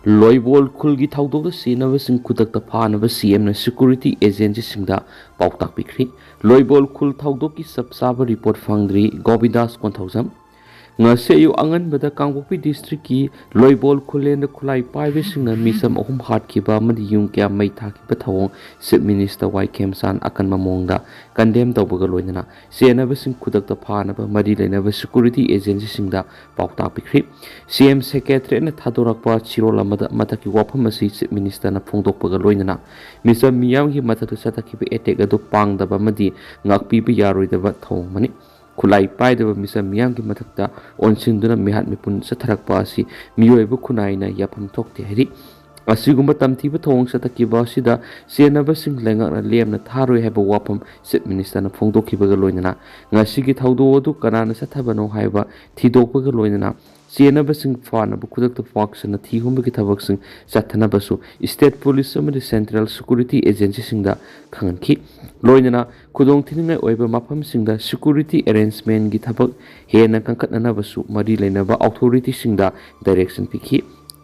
Loibol khulgi thawdokda sinabasing khudakta phanaba CM na security agency singda Paotak pikhre Loibol khul thawdokki sabsaba report fangdri Gobidas konthausam ngaseyu anganbada Kangpokpi district ki Loibol khulenda khulai paibe singna misam ahum hatkiba amadi yung kya mai thakiba thawong Chief Minister Y Kemsan akanba mongda condemn tawbaga loinana senabasing khudakta phanaba mari leinaba security agency singda Paotak pikhre CM secretary na thadorakpa chirol amada mataki wafam asi Chief Minister na phongdokpaga loinana misam miyam hi mathakta satakiba attack adu pangdaba madi ngakpiba yaroidaba thawong mani khulai paidaba misam miyam ki mathakta onsinduna mihat mipun satharakpa asi miyoiba khunaina yapam thokte hari asigumba tamthiba thong satakiba sida senabasing lengakna lemna tharoi haba wapam Chief Minister na phongdokhibaga loinana ngasigi thawdo adu kanana sathabano haiba thidokpaga loinana senabasing fanaba khudakta faksana thihumbagi thabaksing sathanabasu state police amadi central security agency singda khanganki loinana Khudong thiningai oiba mafam singda security arrangement gi thabak hena kankatnanabasu mari leinaba authority singda direction pikhi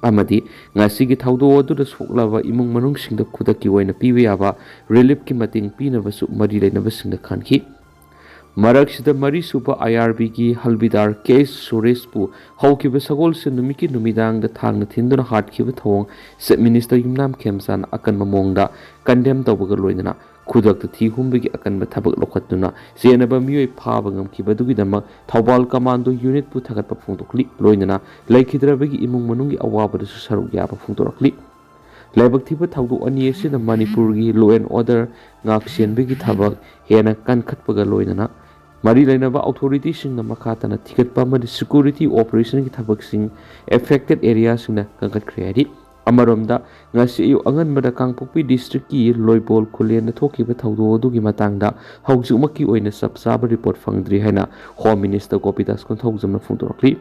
amadi ngasigi thawdo adu da soklaba imung manung singda khudaki oina piba yaba relief ki mating pinabasu mari leinaba singda khanki Maraksida Mari Supa IRB ki Halbidar case Surespu Haukiba Sagol Sinumiki Numidang the Tang the Tinduna Heart Kiba Thong Chief Minister Yumnam Kemsan Akan Mamongda condemn Tabaga Loinana Kudak the Ti Humbigi Akan Batabak Lokatuna Sienaba Mui Pabangam Kibadugidama Taubal Commando Unit Putakat Pafundokli Loinana Laikidrabagi Imung Manungi Awaba the Sarugaba Fundorokli Labak Tiba Taudu Aniesi the Manipuri law and order Ngaksian Bigi Tabak Hena Kankat Pagaloinana Mari Lainaba authorities sing na makatana ticket pamad security operation ki thabak sing affected areas sing na kangkat create amaromda ngasi yu anganbada Kangpokpi district ki Loibol khulen na thokiba thawdo du gi matangda haujumaki oina sabsaba report fangdri haina Home Minister Gobidas konthawjamna phungtorokli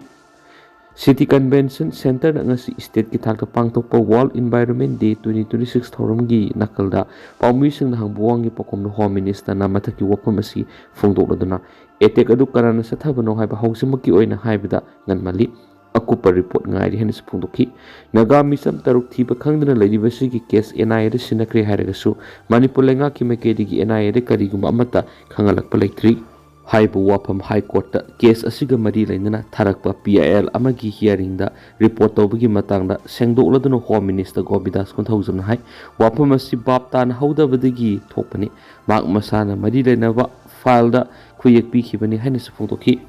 City Convention Center ngasi state ki thakta pangtokpa World Environment Day 2026 thorum gi nakalda paumi sing na hangbuang gi pokom no Home Minister na mathaki wapam asi phongdokladuna attack adu karana sathabano haiba hausumaki oina haibada nganmali akupa report ngairi henis phongdokhi naga misam taruk thiba khangdana leidibasi ki case NIA de sinakre hairagasu Manipur lenga ki mekedi gi NIA de kariguma amata khangalakpa leitri Haibu wapam High Court case asiga mari lainana tharakpa PIL amagi hearing da report tawbagi matangda sengdokladuna Home Minister Gobidas konthawjamna hai wapam asi baptan haudabadagi thokpani mak masana mari lainaba file da khuyek pikhibani haina sphongtokhi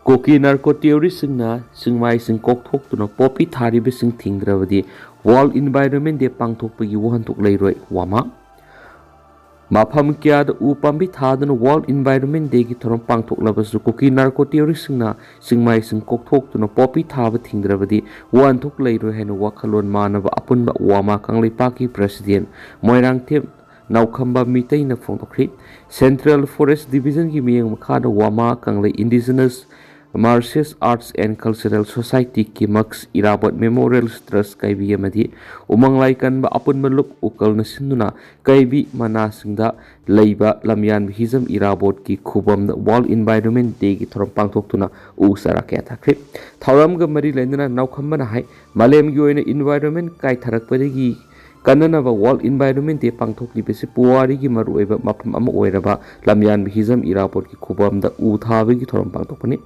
Kuki Narco terrorist singna singmai sing kokthokduna popi tharibe sing thingdrabadi World Environment Day pangthokpagi wahantok leiroi wama Mafam kya upambi thadana World Environment Day ki thorom pangthoklabasu Kuki Narco terrorist singna singmai sing kokthokduna popi thaba thingdrabadi wahantok leiroi haina wakhalon manaba apunba wama kangleipaki president Moirangthem Naukhamba Meetei na phongtokri Central Forest Division ki miyang makhada wama kanglei indigenous Marxist Arts and Cultural Society ki Max Irabot Memorial Trust kaibi amadi umanglai kanba apun malup ukal na sinduna kaibi manasingda leiba lamyan hizam Irabot ki khubam World Environment Day ki thorom pangthoktuna usara kya thakre thauram ga mari lendana naukhamba na hai malem gi oina environment kai tharakpadagi kananaba World Environment Day pangthokli besi puwari gi maruiba mafam ama oiraba lamyan hizam Irabot ki khubam da u thabi gi thorom pangthokpani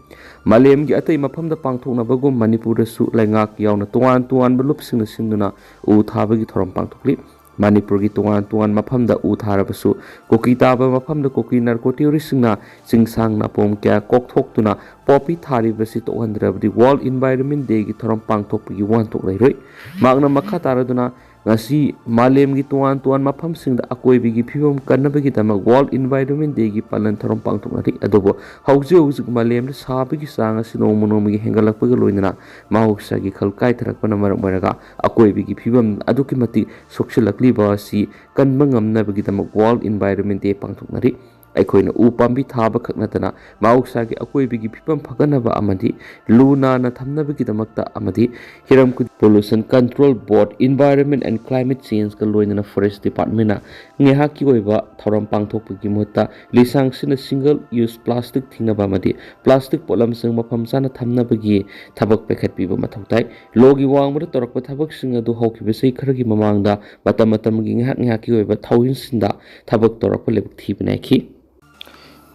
malem gi atai mafam da pangthoknaba gum Manipur da su lengak yauna tuan balup singna sinduna u thabi gi thorom pangthokli Manipur gi tuan mafam da u tharabasu Kuki taba mafam da Kuki Narco terrorist singna singsang na pom kya kokthokduna popi thari besi tohandrabdi World Environment Day gi thorom pangthokpagi wantok leiroi magna makha taraduna ngasi malem gi tuan mafam singda akoi bigi phibom kannabagi dama World Environment Day gi palan thorom pangthoknari adobo hauji malem da sabigi sanga sinomonomi hengalakpaga loinana mahoksa gi khalkai tharakpana marak maraga akoi bigi phibom aduki mati sokshilakli ba si kanba ngamnabagi dama World Environment Day pangthoknari ꯑꯩꯈꯣꯏꯅ ꯎ ꯄꯥꯝꯕꯤ ꯊꯥꯕ ꯈꯛ ꯅꯠꯇꯅ ꯃꯍꯧꯁꯥꯒꯤ ꯑꯀꯣꯏꯕꯒꯤ ꯐꯤꯕꯝ ꯐꯒꯠꯅꯕ ꯑꯃꯗꯤ ꯂꯨ ꯅꯥꯟꯅ ꯊꯝꯅꯕꯒꯤꯗꯃꯛꯇ ꯑꯃꯗꯤ ꯍꯤꯔꯝ ꯄꯣꯂꯨꯁꯟ ꯀꯟꯇ꯭ꯔꯣꯜ ꯕꯣꯔꯗ, ꯏꯟꯚꯥꯏꯔꯟꯃꯦꯟꯠ ꯑꯦꯟड ꯀ꯭ꯂꯥꯏꯃꯦꯠ ꯆꯦꯟꯖꯀ ꯂꯣꯏꯅꯅ ꯐꯣꯔꯦꯁꯠ ꯗꯤꯄꯥꯔꯠꯃꯦꯟꯠꯅ ꯉꯥꯏꯍꯥꯛꯀꯤ ꯑꯣꯏꯕ ꯊꯧꯔꯝ ꯄꯥꯡꯊꯣꯛꯄꯒꯤ ꯃꯍꯨꯠꯇ ꯂꯤꯁꯥꯡꯁꯤꯟꯅ ꯁꯤꯡꯒꯜ ꯌꯨꯁ ꯄ꯭ꯂꯥꯁꯇꯤꯛ ꯊꯤꯡꯅꯕ ꯑꯃꯗꯤ ꯄ꯭ꯂꯥꯁꯇꯤꯛ ꯄꯣꯠꯂꯝꯁꯤꯡ ꯃꯐꯝ ꯆꯥꯅ ꯊꯝꯅꯕꯒꯤ ꯊꯕꯛ ꯄꯥꯏꯈꯠꯄꯤꯕ ꯃꯊꯧ ꯇꯥꯏ꯫ ꯂꯣꯒꯤ ꯋꯥꯡꯃꯗ ꯇꯧꯔꯛꯄ ꯊꯕꯛꯁꯤꯡ ꯑꯗꯨ ꯍꯧꯈꯤꯕ ꯆꯍꯤ ꯈꯔꯒꯤ ꯃꯃꯥꯡꯗ ꯃꯇꯝꯒꯤ ꯉꯥꯏꯍꯥꯛꯀꯤ ꯑꯣꯏꯕ ꯊꯧꯑꯣꯡꯁꯤꯡꯗ ꯊꯕꯛ ꯇꯧꯔꯛꯄ ꯂꯥꯏꯕꯛ ꯊꯤꯕ ꯅꯥꯏꯈꯤ꯫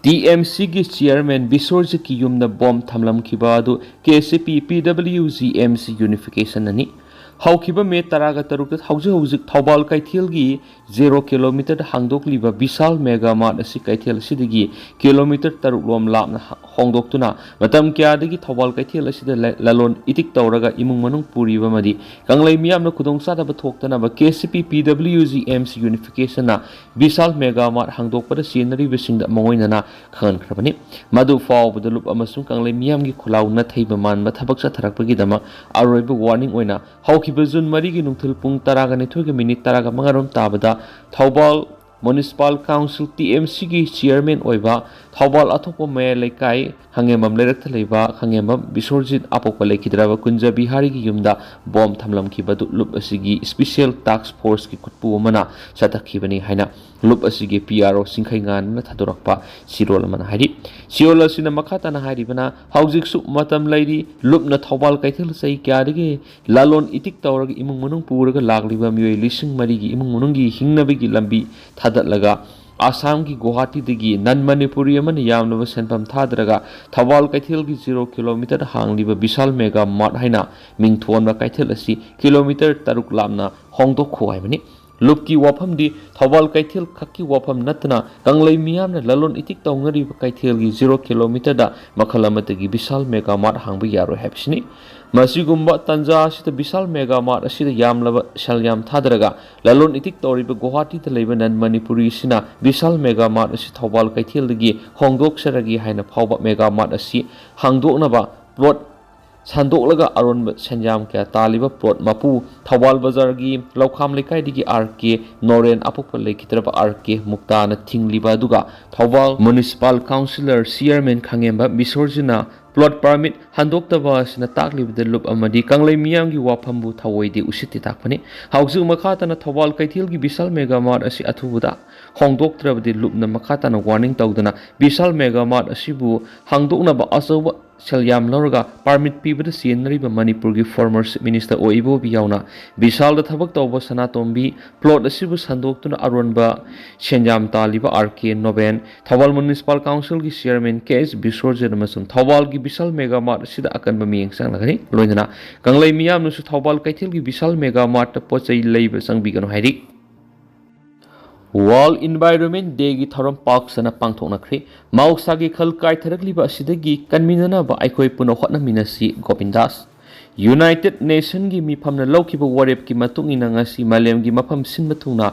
ꯇꯤ.ꯑꯦꯝ.ꯁꯤꯒꯤ ꯆꯤꯌꯔꯃꯦꯟ ꯕꯤꯁ꯭ꯋꯔꯖꯤꯠꯀꯤ ꯌꯨꯝꯗ ꯕꯣꯝ ꯊꯝꯂꯝꯈꯤꯕ ꯑꯗꯨ ꯀꯦ.ꯁꯤ.ꯄꯤ. ꯄꯤ.ꯗꯕꯜꯌꯨ.ꯖꯤ.ꯑꯦꯝ.ꯁꯤ ꯌꯨꯅꯤꯐꯤꯀꯦꯁꯟꯅꯅꯤ꯫ ꯍꯧꯈꯤꯕ ꯃꯦ 13 ꯍꯧꯖꯤꯛ ꯊꯧꯕꯥꯜ ꯀꯩꯊꯦꯜꯒꯤ 0 ꯀꯤꯂꯣꯃꯤꯇꯔꯗ ꯍꯥꯡꯗꯣꯛꯂꯤꯕ ꯕꯤꯁꯥꯜ ꯃꯦꯒꯥ ꯃꯥꯔꯠ ꯑꯁꯤ ꯀꯩꯊꯦꯜ ꯑꯁꯤꯗꯒꯤ ꯀꯤꯂꯣꯃꯤꯇꯔ 6 ꯂꯣꯝ ꯂꯥꯞꯅ ꯍꯣꯡꯗꯣꯛꯇꯨꯅ ꯃꯇꯝ ꯀꯌꯥꯗꯒꯤ ꯊꯧꯕꯥꯜ ꯀꯩꯊꯦꯜ ꯑꯁꯤꯗ ꯂꯂꯣꯟ ꯏꯇꯤꯛ ꯇꯧꯔꯒ ꯏꯃꯨꯡ ꯃꯅꯨꯡ ꯄꯨꯔꯤꯕ ꯑꯃꯗꯤ ꯀꯪꯂꯩ ꯃꯤꯌꯥꯝꯅ ꯈꯨꯗꯣꯡꯆꯥꯗꯕ ꯊꯣꯛꯇꯅꯕ ꯀꯦ.ꯁꯤ.ꯄꯤ. ꯄꯤ.ꯗꯕꯜꯌꯨ.ꯖꯤ.ꯑꯦꯝ.ꯁꯤ ꯌꯨꯅꯤꯐꯤꯀꯦꯁꯟꯅ Bishal mega mart ꯍꯥꯡꯗꯣꯛꯄꯗ ꯆꯦꯟꯅꯔꯤꯕꯁꯤꯡꯗ ꯃꯉꯣꯏꯅꯅ ꯈꯪꯍꯟꯈ꯭ꯔꯕꯅꯤ꯫ ꯃꯗꯨ ꯐꯥꯎꯕꯗ ꯂꯨꯞ ꯑꯃꯁꯨꯡ ꯀꯪꯂꯩ ꯃꯤꯌꯥꯝꯒꯤ ꯈꯨꯜꯂꯥꯎ ꯅꯥꯊꯩꯕ ꯃꯥꯟꯕ ꯊꯕꯛ ꯆꯠꯊꯔꯛꯄꯒꯤꯗꯃꯛ ꯑꯔꯣꯏꯕ ꯋꯥꯔꯅꯤꯡ ꯑꯣꯏꯅ ꯍꯧꯈꯤꯕ June 4ꯒꯤ ꯅꯨꯡꯊꯤꯜ ꯄꯨꯡ 12:35 ꯇꯥꯕꯗ ꯊꯧꯕꯥꯜ ꯃ꯭ꯌꯨꯅꯤꯁꯤꯄꯥꯜ ꯀꯥꯎꯟꯁꯤꯜ ꯇꯤ.ꯑꯦꯝ.ꯁꯤꯒꯤ ꯆꯤꯌꯔꯃꯦꯟ ꯑꯣꯏꯕ ꯊꯧꯕꯥꯜ ꯑꯊꯣꯛꯄ ꯃꯌꯥꯏ ꯂꯩꯀꯥꯏ ꯈꯪꯉꯦꯝꯕꯝ ꯂꯩꯔꯛꯇ ꯂꯩꯕ ꯈꯪꯉꯦꯝꯕꯝ ꯕꯤꯁ꯭ꯋꯔꯖꯤꯠ ꯑꯄꯣꯛꯄ ꯂꯩꯈꯤꯗ꯭ꯔꯕ ꯀꯨꯟꯖ ꯕꯤꯍꯥꯔꯤꯒꯤ ꯌꯨꯝꯗ ꯕꯣꯝ ꯊꯝꯂꯝꯈꯤꯕꯗꯨ ꯂꯨꯞ ꯑꯁꯤꯒꯤ ꯁ꯭ꯄꯦꯁꯤꯌꯦꯜ ꯇꯥꯛꯁ ꯐꯣꯔꯁꯀꯤ ꯈꯨꯠꯄꯨ ꯑꯃꯅ ꯆꯠꯊꯈꯤꯕꯅꯤ ꯍꯥꯏꯅ ꯂꯨꯞ ꯑꯁꯤꯒꯤ ꯄꯤ.ꯑꯥꯔ.ꯑꯣ ꯁꯤꯡꯈꯩ ꯉꯥꯟꯕꯅ ꯊꯥꯗꯣꯔꯛꯄ ꯆꯤꯔꯣꯜ ꯑꯃꯅ ꯍꯥꯏꯔꯤ꯫ ꯆꯤꯔꯣꯜ ꯑꯁꯤꯅ ꯃꯈꯥ ꯇꯥꯅ ꯍꯥꯏꯔꯤꯕꯅ ꯍꯧꯖꯤꯛꯁꯨ ꯃꯇꯝ ꯂꯩꯔꯤ, ꯂꯨꯞꯅ ꯊꯧꯕꯥꯜ ꯀꯩꯊꯦꯜ ꯆꯍꯤ ꯀꯌꯥꯗꯒꯤ ꯂꯂꯣꯟ ꯏꯇꯤꯛ ꯇꯧꯔꯒ ꯏꯃꯨꯡ ꯃꯅꯨꯡ ꯄꯨꯔꯒ ꯂꯥꯛꯂꯤꯕ ꯃꯤꯑꯣꯏ 4,000ꯒꯤ ꯏꯃꯨꯡ ꯃꯅꯨꯡꯒꯤ ꯍꯤꯡꯅꯕꯒꯤ ꯂꯝꯕꯤ ꯊꯥꯗꯠꯂꯒ ꯑꯁꯥꯝꯒꯤ ꯒꯨꯋꯥꯍꯥꯇꯤꯗꯒꯤ ꯅꯟ ꯃꯅꯤꯄꯨꯔꯤ ꯑꯃꯅ ꯌꯥꯝꯂꯕ ꯁꯦꯟꯐꯝ ꯊꯥꯗꯔꯒ ꯊꯧꯕꯥꯜ ꯀꯩꯊꯦꯜꯒꯤ 0 ꯀꯤꯂꯣꯃꯤꯇꯔꯗ ꯍꯥꯡꯂꯤꯕ ꯕꯤꯁꯥꯜ ꯃꯦꯒꯥ ꯃꯥꯔꯠ ꯍꯥꯏꯅ ꯃꯤꯡꯊꯣꯟꯕ ꯀꯩꯊꯦꯜ ꯑꯁꯤ ꯀꯤꯂꯣꯃꯤꯇꯔ 6 ꯂꯥꯞꯅ ꯍꯣꯡꯗꯣꯛꯈꯣ ꯍꯥꯏꯕꯅꯤ꯫ ꯂꯨꯞꯀꯤ ꯋꯥꯐꯝꯗꯤ ꯊꯧꯕꯥꯜ ꯀꯩꯊꯦꯜ ꯈꯛꯀꯤ ꯋꯥꯐꯝ ꯅꯠꯇꯅ ꯀꯪꯂꯩ ꯃꯤꯌꯥꯝꯅ ꯂꯂꯣꯟ इतिक तौनरीब कैथेलगी 0 किलोमीटर मखल अमतगी विशाल मेगा मार्ट हांग यारोय हैबिसनी मसीगुम्बा तंजा असित विशाल मेगा मार्ट असित यामलब सलयाम थादरगा ललोन इतिक तौरीब गुवाहाटी त लेब नन मणिपुरी सिना विशाल मेगा मार्ट असि थौबाल कैथेलगी होंगदोक्सरगी हाइना फावबा मेगा मार्ट असि हांगदोकनबा प्लॉट संदोकलगा अरोनब संजाम क्या तालिबा प्लॉट मपू थौबाल बाजार की लौखाम लेकाइदगी आर.के. नोरेन अपोप लेखित्रबा आर.के. मुक्ताना थिंगलिबा दुगा Thoubal municipal councillor chairman Khangemba बिसोरजिना प्लॉट परमिट हंदोक्तबा असना ताकलिबद लुप अमदी कंगलै मियामगी वाफमबु थवोइदे उसिति ताकपनि हाउजु मखातना थौबाल कैथेलगी विशाल मेगा मार्ट असि अथुबुदा होंगदोक्त्रबदि लुपना मखातना वार्निंग तौदना विशाल मेगा मार्ट असिबु हांगदोकनबा अचौबा सलयाम लौरगा परमिट पीबद चेनरिबा मणिपुरगी फॉर्मर चीफ मिनिस्टर ओइबोबी यावना विशाल तबक तौबा सनातोंबी प्लॉट असिबु संदोक्तुना अरोनबा सेंजाम तालिबा R K. Noben Thoubal municipal council की चेयरमैन के.एस. बिश्वरजन अमसुंग थौबाल की विशाल मेगा मार्ट असिदा अकनबा मियेंग संगलगनि लोइना कंगलै मियामनुसु थौबाल कैथेल की विशाल मेगा मार्ट पोचै लैब संबिगनो हाइरि वर्ल्ड इन्वायरमेंट डे की थौरम पाक्सना पांथोकनख्रे मौसागी खल कायथरकलिबा असिदगी कन्मिननाबा आइखोय पुनो होटनमिनसी गोविंदास यूनाइटेड नेशन की मिफमना लौकिबा वरेप की मतुंगिना ngasi मालेम की मफम सिनबा थुना